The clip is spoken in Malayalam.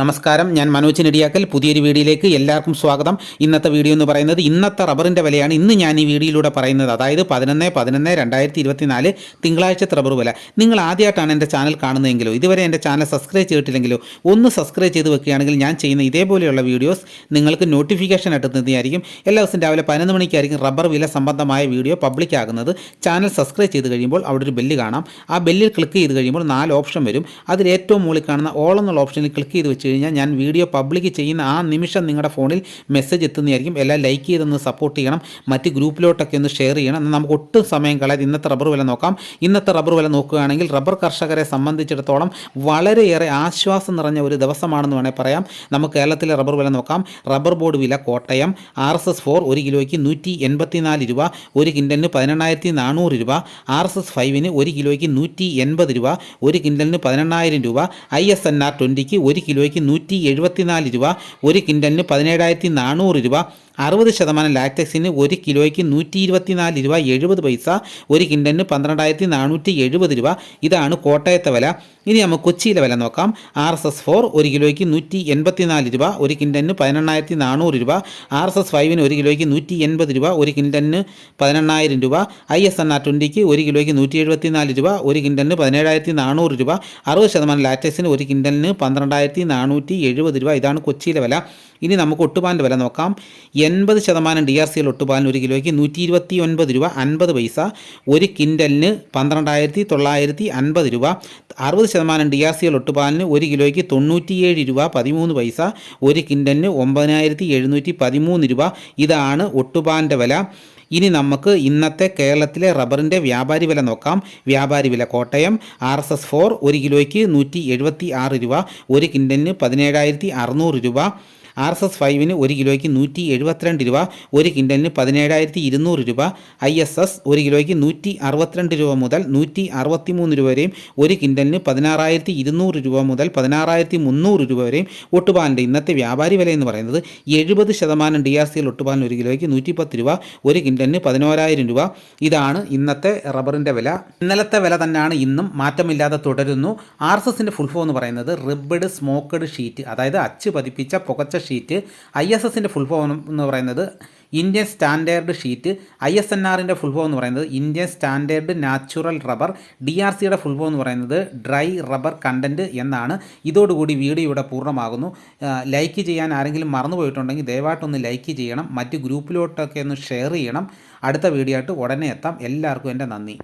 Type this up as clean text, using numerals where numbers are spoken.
നമസ്കാരം, ഞാൻ മനോജ് നെടിയാക്കൽ. പുതിയൊരു വീഡിയോയിലേക്ക് എല്ലാവർക്കും സ്വാഗതം. ഇന്നത്തെ വീഡിയോ എന്ന് പറയുന്നത് ഇന്നത്തെ റബ്ബറിൻ്റെ വിലയാണ് ഇന്ന് ഞാൻ ഈ വീഡിയോയിലൂടെ പറയുന്നത്. അതായത് 11/11/2024 തിങ്കളാഴ്ചത്തെ റബ്ബർ വില. നിങ്ങൾ ആദ്യമായിട്ടാണ് എൻ്റെ ചാനൽ കാണുന്നതെങ്കിലോ ഇതുവരെ എൻ്റെ ചാനൽ സബ്സ്ക്രൈബ് ചെയ്തിട്ടില്ലെങ്കിലോ ഒന്ന് സബ്സ്ക്രൈബ് ചെയ്ത് വെക്കുകയാണെങ്കിൽ ഞാൻ ചെയ്യുന്ന ഇതേപോലെയുള്ള വീഡിയോസ് നിങ്ങൾക്ക് നോട്ടിഫിക്കേഷൻ എത്തുന്നതായിരിക്കും. എല്ലാ ദിവസവും രാവിലെ 11 മണിക്കായിരിക്കും റബ്ബർ വില സംബന്ധമായ വീഡിയോ പബ്ലിക് ആകുന്നത്. ചാനൽ സബ്സ്ക്രൈബ് ചെയ്ത് കഴിയുമ്പോൾ അവിടെ ഒരു ബെല്ല് കാണാം. ആ ബെല്ലിൽ ക്ലിക്ക് ചെയ്ത് കഴിയുമ്പോൾ 4 ഓപ്ഷൻ വരും. അതിൽ ഏറ്റവും മുകളിൽ കാണുന്ന ഓൾ എന്നുള്ള ഓപ്ഷനിൽ ക്ലിക്ക് ചെയ്ത് കഴിഞ്ഞാൽ ഞാൻ വീഡിയോ പബ്ലിക് ചെയ്യുന്ന ആ നിമിഷം നിങ്ങളുടെ ഫോണിൽ മെസ്സേജ് എത്തുന്നതായിരിക്കും. എല്ലാം ലൈക്ക് ചെയ്തൊന്ന് സപ്പോർട്ട് ചെയ്യണം, മറ്റ് ഗ്രൂപ്പിലോട്ടൊക്കെ ഒന്ന് ഷെയർ ചെയ്യണം. എന്നാൽ നമുക്ക് ഒട്ടും സമയം കളയാതെ ഇന്നത്തെ റബ്ബർ വില നോക്കാം. ഇന്നത്തെ റബ്ബർ വില നോക്കുകയാണെങ്കിൽ റബ്ബർ കർഷകരെ സംബന്ധിച്ചിടത്തോളം വളരെയേറെ ആശ്വാസം നിറഞ്ഞ ഒരു ദിവസമാണെന്ന് വേണേൽ പറയാം. നമുക്ക് കേരളത്തിലെ റബ്ബർ വില നോക്കാം. റബ്ബർ ബോർഡ് വില കോട്ടയം RSS 4 1 കിലോയ്ക്ക് 184 രൂപ, ഒരു കിൻഡലിന് 18,400 രൂപ. RSS 5 1 കിലോയ്ക്ക് 180 രൂപ, ഒരു കിൻഡലിന് 18,000 രൂപ. ISNR 20 1 കിലോയ്ക്ക് 174 രൂപ, ഒരു കിൻഡലിന് 17,400 രൂപ. 60% ലാക്ടക്സിന് 1 കിലോയ്ക്ക് 124 രൂപ 70 പൈസ, ഒരു കിൻഡലിന് 12,470 രൂപ. ഇതാണ് കോട്ടയത്തെ വില. ഇനി നമുക്ക് കൊച്ചിയിലെ വില നോക്കാം. RSS 4 1 കിലോയ്ക്ക് 184 രൂപ, ഒരു കിൻഡലിന് 18,400 രൂപ. RSS 5 1 കിലോയ്ക്ക് 180 രൂപ, ഒരു കിൻഡലിന് 18,000 രൂപ. ISNR 20 1 കിലോയ്ക്ക് 174 രൂപ, ഒരു കിൻഡലിന് 17,400 രൂപ. 60% ലാക്ടക്സിന് 1 കിൻഡലിന് 12,470 രൂപ. ഇതാണ് കൊച്ചിയിലെ വില. ഇനി നമുക്ക് ഒട്ടുപാലിൻ്റെ വില നോക്കാം. 80% DRCL ഒട്ടുപാലിന് 1 കിലോയ്ക്ക് 129 രൂപ 50 പൈസ, ഒരു കിൻഡലിന് 12,950 രൂപ. 60% DRCL ഒട്ടുപാലിന് 1 കിലോയ്ക്ക് 97 രൂപ 13 പൈസ, ഒരു കിൻഡലിന് 9,713 രൂപ. ഇതാണ് ഒട്ടുപാലിൻ്റെ വില. ഇനി നമുക്ക് ഇന്നത്തെ കേരളത്തിലെ റബ്ബറിൻ്റെ വ്യാപാരി വില നോക്കാം. വ്യാപാരി വില കോട്ടയം RSS 4 1 കിലോയ്ക്ക് 176 രൂപ, ഒരു കിൻഡലിന് 17,600 രൂപ. RSS 5 1 കിലോയ്ക്ക് 172 രൂപ, ഒരു കിൻഡലിന് 17,200 രൂപ. ISS 1 കിലോയ്ക്ക് 162 രൂപ മുതൽ 163 രൂപ വരെയും, ഒരു കിൻഡലിന് 16,200 രൂപ മുതൽ 16,300 രൂപ വരെയും. ഒട്ടുപാലിൻ്റെ ഇന്നത്തെ വ്യാപാരി വില എന്ന് പറയുന്നത് 70% DRCL ഒട്ടുപാലിന് 1 കിലോയ്ക്ക് 110 രൂപ, ഒരു കിൻഡലിന് 11,000 രൂപ. ഇതാണ് ഇന്നത്തെ റബ്ബറിൻ്റെ വില. ഇന്നലത്തെ വില തന്നെയാണ് ഇന്നും മാറ്റമില്ലാതെ തുടരുന്നു. RSSൻ്റെ ഫുൾ ഫോം എന്ന് പറയുന്നത് റിബ്ഡ് സ്മോക്കഡ് ഷീറ്റ്, അതായത് അച്ച് പതിപ്പിച്ച പുകച്ച ഷീറ്റ്. ISSൻ്റെ ഫുൾ ഫോം എന്ന് പറയുന്നത് ഇന്ത്യൻ സ്റ്റാൻഡേർഡ് ഷീറ്റ്. ISNRൻ്റെ ഫുൾ ഫോം എന്ന് പറയുന്നത് ഇന്ത്യൻ സ്റ്റാൻഡേർഡ് നാച്ചുറൽ റബ്ബർ. DRCയുടെ ഫുൾ ഫോം എന്ന് പറയുന്നത് ഡ്രൈ റബ്ബർ കണ്ടൻറ്റ് എന്നാണ്. ഇതോടുകൂടി വീഡിയോ ഇവിടെ പൂർണ്ണമാകുന്നു. ലൈക്ക് ചെയ്യാൻ ആരെങ്കിലും മറന്നുപോയിട്ടുണ്ടെങ്കിൽ ദയവായിട്ടൊന്ന് ലൈക്ക് ചെയ്യണം, മറ്റ് ഗ്രൂപ്പിലോട്ടൊക്കെ ഒന്ന് ഷെയർ ചെയ്യണം. അടുത്ത വീഡിയോ ആയിട്ട് ഉടനെ എത്താം. എല്ലാവർക്കും എൻ്റെ നന്ദി.